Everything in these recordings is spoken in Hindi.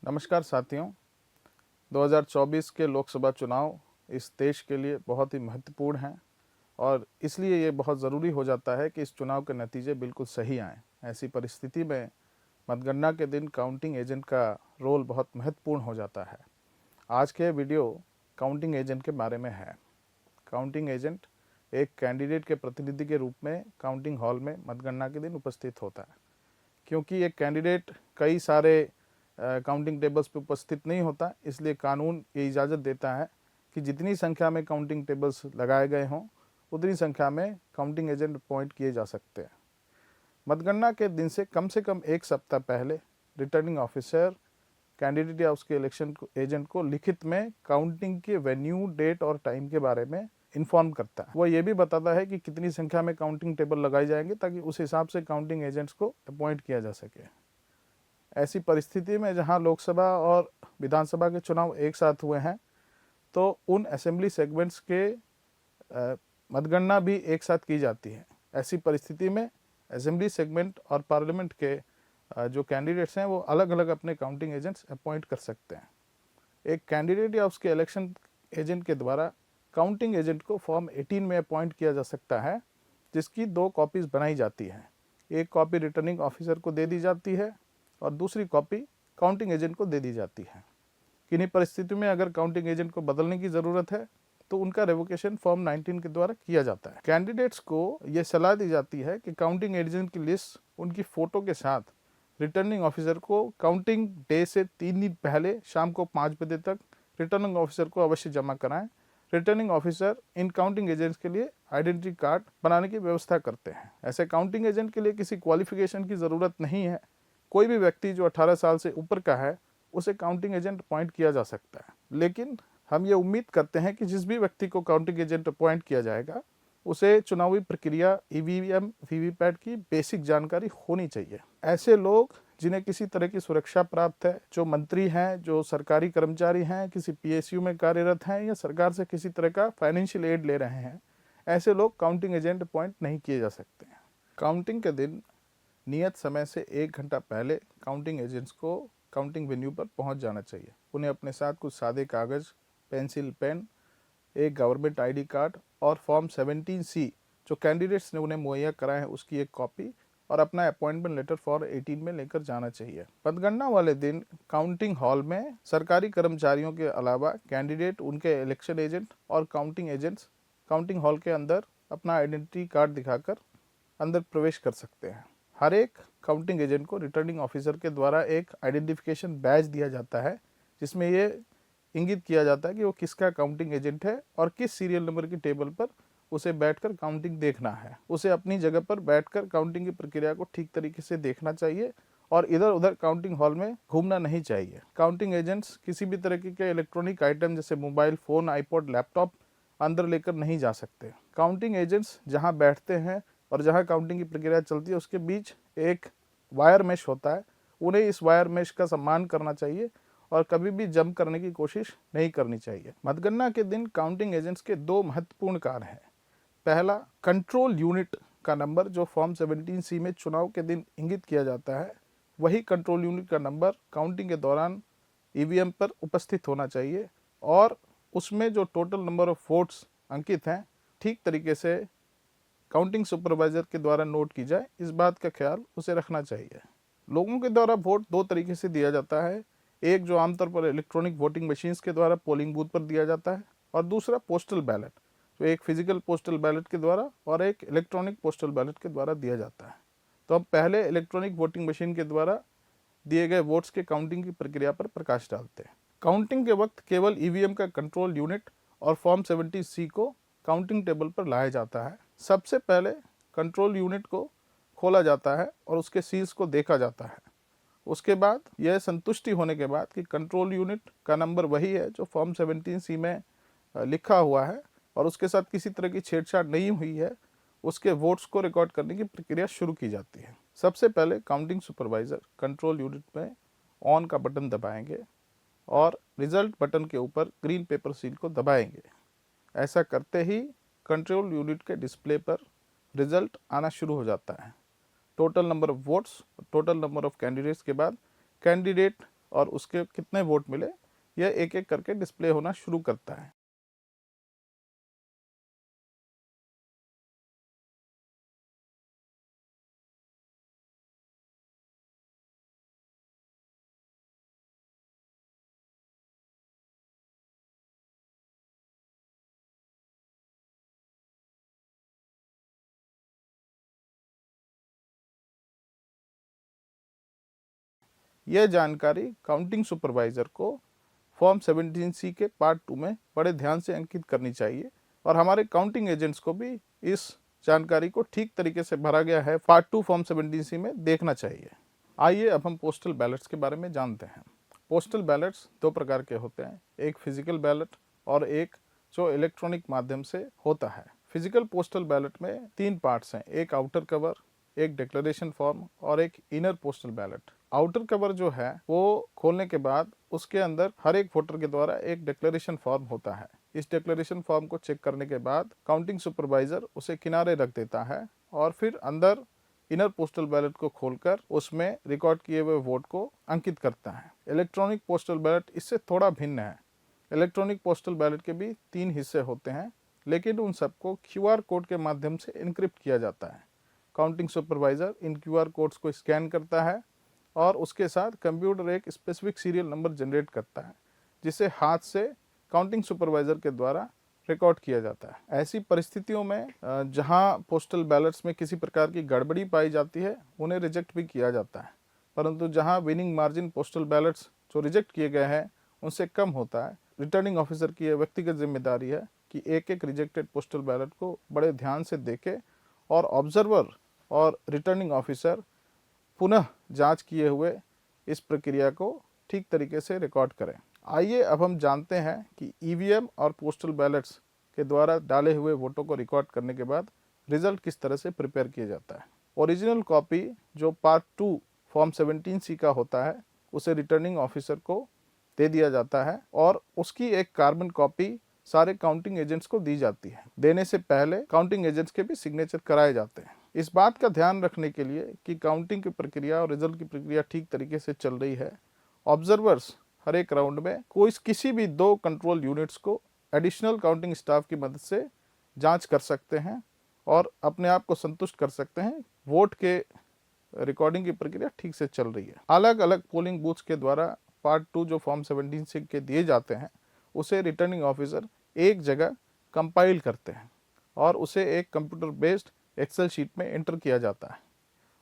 नमस्कार साथियों। 2024 के लोकसभा चुनाव इस देश के लिए बहुत ही महत्वपूर्ण हैं और इसलिए ये बहुत ज़रूरी हो जाता है कि इस चुनाव के नतीजे बिल्कुल सही आएँ। ऐसी परिस्थिति में मतगणना के दिन काउंटिंग एजेंट का रोल बहुत महत्वपूर्ण हो जाता है। आज के वीडियो काउंटिंग एजेंट के बारे में है। काउंटिंग एजेंट एक कैंडिडेट के प्रतिनिधि के रूप में काउंटिंग हॉल में मतगणना के दिन उपस्थित होता है। क्योंकि एक कैंडिडेट कई सारे काउंटिंग टेबल्स पे उपस्थित नहीं होता, इसलिए कानून ये इजाज़त देता है कि जितनी संख्या में काउंटिंग टेबल्स लगाए गए हों उतनी संख्या में काउंटिंग एजेंट अपॉइंट किए जा सकते हैं। मतगणना के दिन से कम एक सप्ताह पहले रिटर्निंग ऑफिसर कैंडिडेट या उसके इलेक्शन एजेंट को लिखित में काउंटिंग के वेन्यू, डेट और टाइम के बारे में इन्फॉर्म करता है। वो ये भी बताता है कि कितनी संख्या में काउंटिंग टेबल लगाई जाएंगे ताकि उस हिसाब से काउंटिंग एजेंट्स को अपॉइंट किया जा सके। ऐसी परिस्थिति में जहां लोकसभा और विधानसभा के चुनाव एक साथ हुए हैं तो उन असेंबली सेगमेंट्स के मतगणना भी एक साथ की जाती है। ऐसी परिस्थिति में असेंबली सेगमेंट और पार्लियामेंट के जो कैंडिडेट्स हैं वो अलग अलग अपने काउंटिंग एजेंट्स अपॉइंट कर सकते हैं। एक कैंडिडेट या उसके इलेक्शन एजेंट के द्वारा काउंटिंग एजेंट को फॉर्म 18 में अपॉइंट किया जा सकता है, जिसकी 2 कॉपीज़ बनाई जाती हैं। एक कॉपी रिटर्निंग ऑफिसर को दे दी जाती है और दूसरी कॉपी काउंटिंग एजेंट को दे दी जाती है। किन्हीं परिस्थितियों में अगर काउंटिंग एजेंट को बदलने की ज़रूरत है तो उनका रेवोकेशन फॉर्म 19 के द्वारा किया जाता है। कैंडिडेट्स को ये सलाह दी जाती है कि काउंटिंग एजेंट की लिस्ट उनकी फ़ोटो के साथ रिटर्निंग ऑफिसर को काउंटिंग डे से 3 दिन पहले शाम को 5 बजे तक रिटर्निंग ऑफिसर को अवश्य जमा कराएं। Returning officer in counting agents के लिए आइडेंटिटी कार्ड बनाने की व्यवस्था करते हैं। ऐसे काउंटिंग एजेंट के लिए किसी क्वालिफिकेशन की ज़रूरत नहीं है। कोई भी व्यक्ति जो 18 साल से ऊपर का है उसे काउंटिंग एजेंट अपॉइंट किया जा सकता है। लेकिन हम ये उम्मीद करते हैं कि जिस भी व्यक्ति को काउंटिंग एजेंट अपॉइंट किया जाएगा उसे चुनावी प्रक्रिया, ईवीएम, वीवीपैट की बेसिक जानकारी होनी चाहिए। ऐसे लोग जिन्हें किसी तरह की सुरक्षा प्राप्त है, जो मंत्री हैं, जो सरकारी कर्मचारी हैं, किसी पीएसयू में कार्यरत हैं या सरकार से किसी तरह का फाइनेंशियल एड ले रहे हैं, ऐसे लोग काउंटिंग एजेंट अपॉइंट नहीं किए जा सकते हैं। काउंटिंग के दिन नियत समय से 1 घंटा पहले काउंटिंग एजेंट्स को काउंटिंग वेन्यू पर पहुंच जाना चाहिए। उन्हें अपने साथ कुछ सादे कागज़, पेंसिल, पेन, एक गवर्नमेंट आईडी कार्ड और फॉर्म 17C जो कैंडिडेट्स ने उन्हें मुहैया कराए हैं उसकी एक कॉपी और अपना अपॉइंटमेंट लेटर फॉर 18 में लेकर जाना चाहिए। मतगणना वाले दिन काउंटिंग हॉल में सरकारी कर्मचारियों के अलावा कैंडिडेट, उनके इलेक्शन एजेंट और काउंटिंग एजेंट्स काउंटिंग हॉल के अंदर अपना आइडेंटिटी कार्ड दिखाकर अंदर प्रवेश कर सकते हैं। हर एक काउंटिंग एजेंट को रिटर्निंग ऑफिसर के द्वारा एक आइडेंटिफिकेशन बैज दिया जाता है, जिसमें ये इंगित किया जाता है कि वो किसका काउंटिंग एजेंट है और किस सीरियल नंबर की टेबल पर उसे बैठकर काउंटिंग देखना है। उसे अपनी जगह पर बैठकर काउंटिंग की प्रक्रिया को ठीक तरीके से देखना चाहिए और इधर उधर काउंटिंग हॉल में घूमना नहीं चाहिए। काउंटिंग एजेंट्स किसी भी तरह के इलेक्ट्रॉनिक आइटम जैसे मोबाइल फ़ोन, आईपॉड, लैपटॉप अंदर लेकर नहीं जा सकते। काउंटिंग एजेंट्स जहाँ बैठते हैं और जहाँ काउंटिंग की प्रक्रिया चलती है उसके बीच एक वायर मेश होता है। उन्हें इस वायर मेश का सम्मान करना चाहिए और कभी भी जंप करने की कोशिश नहीं करनी चाहिए। मतगणना के दिन काउंटिंग एजेंट्स के 2 महत्वपूर्ण कार्य हैं। पहला, कंट्रोल यूनिट का नंबर जो फॉर्म 17C में चुनाव के दिन इंगित किया जाता है, वही कंट्रोल यूनिट का नंबर काउंटिंग के दौरान ईवीएम पर उपस्थित होना चाहिए और उसमें जो टोटल नंबर ऑफ वोट्स अंकित हैं ठीक तरीके से काउंटिंग सुपरवाइजर के द्वारा नोट की जाए, इस बात का ख्याल उसे रखना चाहिए। लोगों के द्वारा वोट 2 तरीके से दिया जाता है। एक जो आमतौर पर इलेक्ट्रॉनिक वोटिंग मशीन्स के द्वारा पोलिंग बूथ पर दिया जाता है और दूसरा पोस्टल बैलेट जो एक फिजिकल पोस्टल बैलेट के द्वारा और एक इलेक्ट्रॉनिक पोस्टल बैलेट के द्वारा दिया जाता है। तो हम पहले इलेक्ट्रॉनिक वोटिंग मशीन के द्वारा दिए गए वोट्स के काउंटिंग की प्रक्रिया पर प्रकाश डालते हैं। काउंटिंग के वक्त केवल ईवीएम का कंट्रोल यूनिट और फॉर्म 70C को काउंटिंग टेबल पर लाया जाता है। सबसे पहले कंट्रोल यूनिट को खोला जाता है और उसके सील्स को देखा जाता है। उसके बाद यह संतुष्टि होने के बाद कि कंट्रोल यूनिट का नंबर वही है जो फॉर्म 17C में लिखा हुआ है और उसके साथ किसी तरह की छेड़छाड़ नहीं हुई है, उसके वोट्स को रिकॉर्ड करने की प्रक्रिया शुरू की जाती है। सबसे पहले काउंटिंग सुपरवाइजर कंट्रोल यूनिट में ऑन का बटन दबाएंगे और रिजल्ट बटन के ऊपर ग्रीन पेपर सील को दबाएंगे। ऐसा करते ही कंट्रोल यूनिट के डिस्प्ले पर रिजल्ट आना शुरू हो जाता है। Total number of votes, total number of candidates के बाद कैंडिडेट और उसके कितने वोट मिले यह एक एक करके डिस्प्ले होना शुरू करता है। यह जानकारी काउंटिंग सुपरवाइजर को फॉर्म 17C के पार्ट 2 में बड़े ध्यान से अंकित करनी चाहिए और हमारे काउंटिंग एजेंट्स को भी इस जानकारी को ठीक तरीके से भरा गया है पार्ट 2 फॉर्म 17C में देखना चाहिए। आइए अब हम पोस्टल बैलेट्स के बारे में जानते हैं। पोस्टल बैलेट्स दो प्रकार के होते हैं, एक फिजिकल बैलेट और एक जो इलेक्ट्रॉनिक माध्यम से होता है। फिजिकल पोस्टल बैलेट में 3 पार्ट्स हैं, एक आउटर कवर, एक डिक्लेरेशन फॉर्म और एक inner postal ballot. Outer cover जो है वो खोलने के बाद उसके अंदर हर एक वोटर के द्वारा एक डिक्लेरेशन फॉर्म होता है। इस डिक्लेरेशन फॉर्म को चेक करने के बाद काउंटिंग सुपरवाइजर उसे किनारे रख देता है और फिर अंदर इनर पोस्टल बैलेट को खोलकर उसमें रिकॉर्ड किए हुए वोट को अंकित करता है। इलेक्ट्रॉनिक पोस्टल बैलेट इससे थोड़ा भिन्न है। इलेक्ट्रॉनिक पोस्टल बैलेट के भी 3 हिस्से होते हैं, लेकिन उन सबको QR कोड के माध्यम से इनक्रिप्ट किया जाता है। काउंटिंग सुपरवाइजर इन QR कोड्स को स्कैन करता है और उसके साथ कंप्यूटर एक स्पेसिफिक सीरियल नंबर जनरेट करता है, जिसे हाथ से काउंटिंग सुपरवाइजर के द्वारा रिकॉर्ड किया जाता है। ऐसी परिस्थितियों में जहां पोस्टल बैलेट्स में किसी प्रकार की गड़बड़ी पाई जाती है उन्हें रिजेक्ट भी किया जाता है, परंतु जहां विनिंग मार्जिन पोस्टल बैलेट्स जो रिजेक्ट किए गए हैं उनसे कम होता है, रिटर्निंग ऑफिसर की यह व्यक्तिगत जिम्मेदारी है कि एक एक रिजेक्टेड पोस्टल बैलेट को बड़े ध्यान से देखे और ऑब्जर्वर और रिटर्निंग ऑफिसर पुनः जांच किए हुए इस प्रक्रिया को ठीक तरीके से रिकॉर्ड करें। आइए अब हम जानते हैं कि EVM और पोस्टल बैलेट्स के द्वारा डाले हुए वोटों को रिकॉर्ड करने के बाद रिजल्ट किस तरह से प्रिपेयर किया जाता है। ओरिजिनल कॉपी जो पार्ट 2 फॉर्म 17C का होता है उसे रिटर्निंग ऑफिसर को दे दिया जाता है और उसकी एक कार्बन कॉपी सारे काउंटिंग एजेंट्स को दी जाती है। देने से पहले काउंटिंग एजेंट्स के भी सिग्नेचर कराए जाते हैं। इस बात का ध्यान रखने के लिए कि काउंटिंग की प्रक्रिया और रिजल्ट की प्रक्रिया ठीक तरीके से चल रही है, ऑब्जर्वर्स हर एक राउंड में किसी भी 2 कंट्रोल यूनिट्स को एडिशनल काउंटिंग स्टाफ की मदद से जांच कर सकते हैं और अपने आप को संतुष्ट कर सकते हैं वोट के रिकॉर्डिंग की प्रक्रिया ठीक से चल रही है। अलग अलग पोलिंग बूथ्स के द्वारा पार्ट 2 जो फॉर्म 17C के दिए जाते हैं उसे रिटर्निंग ऑफिसर एक जगह कंपाइल करते हैं और उसे एक कंप्यूटर बेस्ड एक्सेल शीट में एंटर किया जाता है।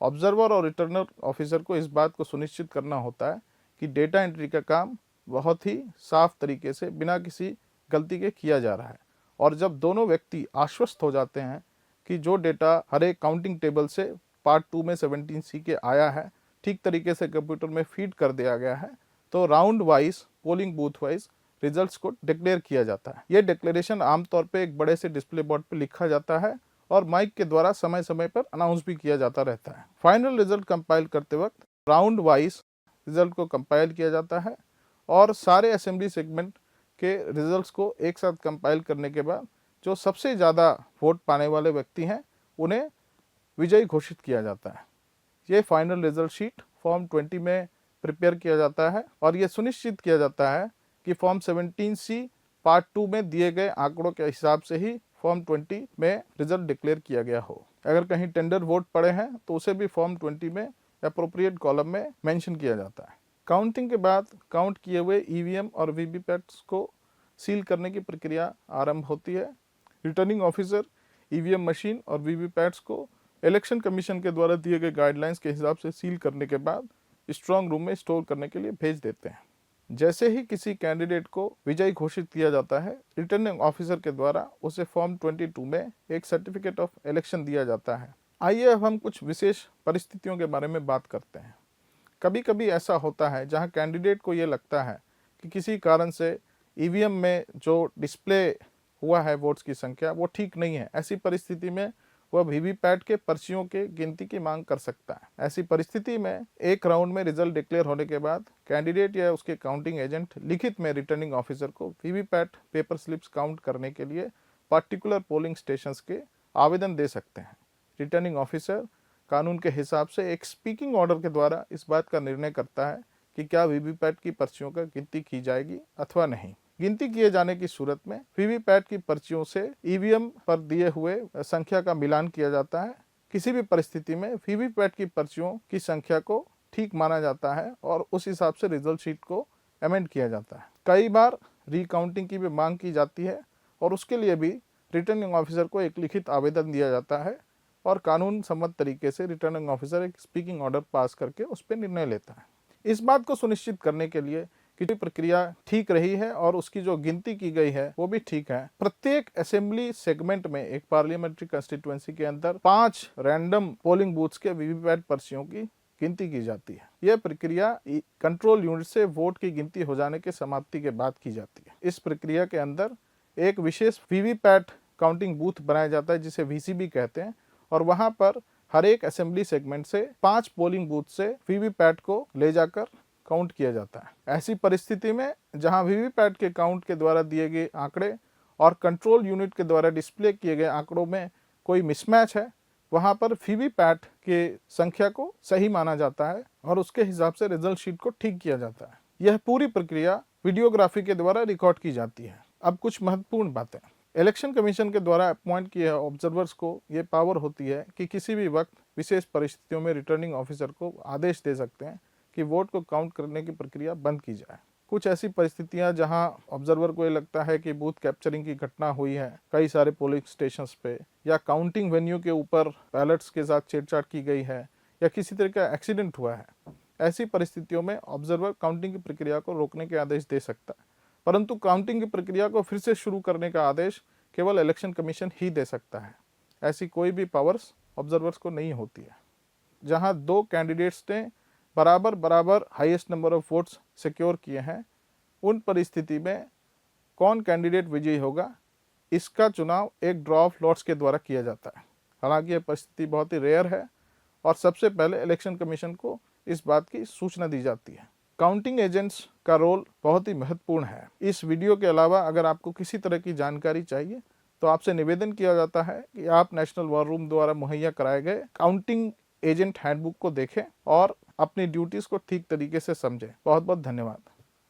ऑब्जर्वर और रिटर्नर ऑफिसर को इस बात को सुनिश्चित करना होता है कि डेटा एंट्री का काम बहुत ही साफ तरीके से बिना किसी गलती के किया जा रहा है और जब दोनों व्यक्ति आश्वस्त हो जाते हैं कि जो डेटा हर एक काउंटिंग टेबल से पार्ट 2 में 17C के आया है ठीक तरीके से कंप्यूटर में फीड कर दिया गया है, तो round wise polling booth wise results को डिक्लेयर किया जाता है। यह डिक्लेरेशन आमतौर पे एक बड़े से डिस्प्ले बोर्ड पे लिखा जाता है और माइक के द्वारा समय समय पर अनाउंस भी किया जाता रहता है। फाइनल रिजल्ट कंपाइल करते वक्त राउंड वाइज रिजल्ट को कंपाइल किया जाता है और सारे असेंबली सेगमेंट के रिजल्ट्स को एक साथ कंपाइल करने के बाद जो सबसे ज़्यादा वोट पाने वाले व्यक्ति हैं उन्हें विजयी घोषित किया जाता है। ये फाइनल रिजल्ट शीट फॉर्म 20 में प्रिपेयर किया जाता है और ये सुनिश्चित किया जाता है कि फॉर्म 17C पार्ट 2 में दिए गए आंकड़ों के हिसाब से ही फॉर्म 20 में रिजल्ट डिक्लेयर किया गया हो। अगर कहीं टेंडर वोट पड़े हैं तो उसे भी फॉर्म 20 में एप्रोप्रिएट कॉलम में मेंशन किया जाता है। काउंटिंग के बाद काउंट किए हुए EVM और VVPATs को सील करने की प्रक्रिया आरंभ होती है। रिटर्निंग ऑफिसर EVM मशीन और VVPATs को इलेक्शन कमीशन के द्वारा दिए गए गाइडलाइंस के हिसाब से सील करने के बाद स्ट्रॉन्ग रूम में स्टोर करने के लिए भेज देते हैं। जैसे ही किसी कैंडिडेट को विजयी घोषित किया जाता है, रिटर्निंग ऑफिसर के द्वारा उसे फॉर्म 22 में एक सर्टिफिकेट ऑफ इलेक्शन दिया जाता है। आइए अब हम कुछ विशेष परिस्थितियों के बारे में बात करते हैं। कभी कभी ऐसा होता है जहां कैंडिडेट को ये लगता है कि किसी कारण से EVM में जो डिस्प्ले हुआ है वोट्स की संख्या वो ठीक नहीं है। ऐसी परिस्थिति में वह VVPAT के पर्चियों के गिनती की मांग कर सकता है। ऐसी परिस्थिति में एक राउंड में रिजल्ट डिक्लेयर होने के बाद कैंडिडेट या उसके काउंटिंग एजेंट लिखित में रिटर्निंग ऑफिसर को VVPAT पेपर स्लिप्स काउंट करने के लिए पार्टिकुलर पोलिंग स्टेशंस के आवेदन दे सकते हैं। रिटर्निंग ऑफिसर कानून के हिसाब से एक स्पीकिंग ऑर्डर के द्वारा इस बात का निर्णय करता है कि क्या वीवीपैट की पर्चियों का गिनती की जाएगी अथवा नहीं। गिनती किए जाने की सूरत में वीवीपैट की पर्चियों से ईवीएम पर दिए हुए संख्या का मिलान किया जाता है। किसी भी परिस्थिति में वीवीपैट की पर्चियों की संख्या को ठीक माना जाता है और उस हिसाब से रिजल्ट शीट को अमेंड किया जाता है। कई बार रिकाउंटिंग की भी मांग की जाती है और उसके लिए भी रिटर्निंग ऑफिसर को एक लिखित आवेदन दिया जाता है और कानून सम्मत तरीके से रिटर्निंग ऑफिसर एक स्पीकिंग ऑर्डर पास करके उस पर निर्णय लेता है। इस बात को सुनिश्चित करने के लिए कि प्रक्रिया ठीक रही है और उसकी जो गिनती की गई है वो भी ठीक है, प्रत्येक असेंबली सेगमेंट में एक पार्लियामेंट्री कंस्टिट्यूएंसी के अंदर 5 रैंडम पोलिंग बूथ्स के वीवीपैट पर्चियों की गिनती की जाती है। यह प्रक्रिया कंट्रोल यूनिट से वोट की गिनती हो जाने के समाप्ति के बाद की जाती है। इस प्रक्रिया के अंदर एक विशेष वीवीपैट काउंटिंग बूथ बनाया जाता है जिसे वीसीबी कहते हैं और वहां पर हर एक असेंबली सेगमेंट से 5 पोलिंग बूथ से वीवीपैट को ले जाकर काउंट किया जाता है। ऐसी परिस्थिति में जहां वीवीपैट के काउंट के द्वारा दिए गए आंकड़े और कंट्रोल यूनिट के द्वारा डिस्प्ले किए गए आंकड़ों में कोई मिसमैच है, वहां पर वीवीपैट के संख्या को सही माना जाता है और उसके हिसाब से रिजल्ट शीट को ठीक किया जाता है। यह पूरी प्रक्रिया वीडियोग्राफी के द्वारा रिकॉर्ड की जाती है। अब कुछ महत्वपूर्ण बातें। इलेक्शन कमीशन के द्वारा अपॉइंट किए ऑब्जर्वर्स को ये पावर होती है कि किसी भी वक्त विशेष परिस्थितियों में रिटर्निंग ऑफिसर को आदेश दे सकते हैं कि वोट को काउंट करने की प्रक्रिया बंद की जाए। कुछ ऐसी परिस्थितियां जहां ऑब्जर्वर को ये लगता है कि बूथ कैप्चरिंग की घटना हुई है कई सारे पोलिंग स्टेशंस पे, या काउंटिंग वेन्यू के ऊपर बैलेट्स के साथ छेड़छाड़ की गई है, या किसी तरह का एक्सीडेंट हुआ है, ऐसी परिस्थितियों में ऑब्जर्वर काउंटिंग की प्रक्रिया को रोकने के आदेश दे सकता है, परंतु काउंटिंग की प्रक्रिया को फिर से शुरू करने का आदेश केवल इलेक्शन कमीशन ही दे सकता है। ऐसी कोई भी पावर्स ऑब्जर्वर्स को नहीं होती है। जहां 2 कैंडिडेट्स ने बराबर highest number of votes secure किए हैं, उन परिस्थिति में कौन कैंडिडेट विजयी होगा, इसका चुनाव एक ड्रॉ ऑफ लॉट्स के द्वारा किया जाता है। हालांकि यह परिस्थिति बहुत ही रेयर है और सबसे पहले इलेक्शन कमीशन को इस बात की सूचना दी जाती है। काउंटिंग एजेंट्स का रोल बहुत ही महत्वपूर्ण है। इस वीडियो के अलावा अगर आपको किसी तरह की जानकारी चाहिए तो आपसे निवेदन किया जाता है कि आप नेशनल वॉर रूम द्वारा मुहैया कराए गए काउंटिंग एजेंट हैंडबुक को देखें और अपनी ड्यूटीज को ठीक तरीके से समझें। बहुत बहुत धन्यवाद।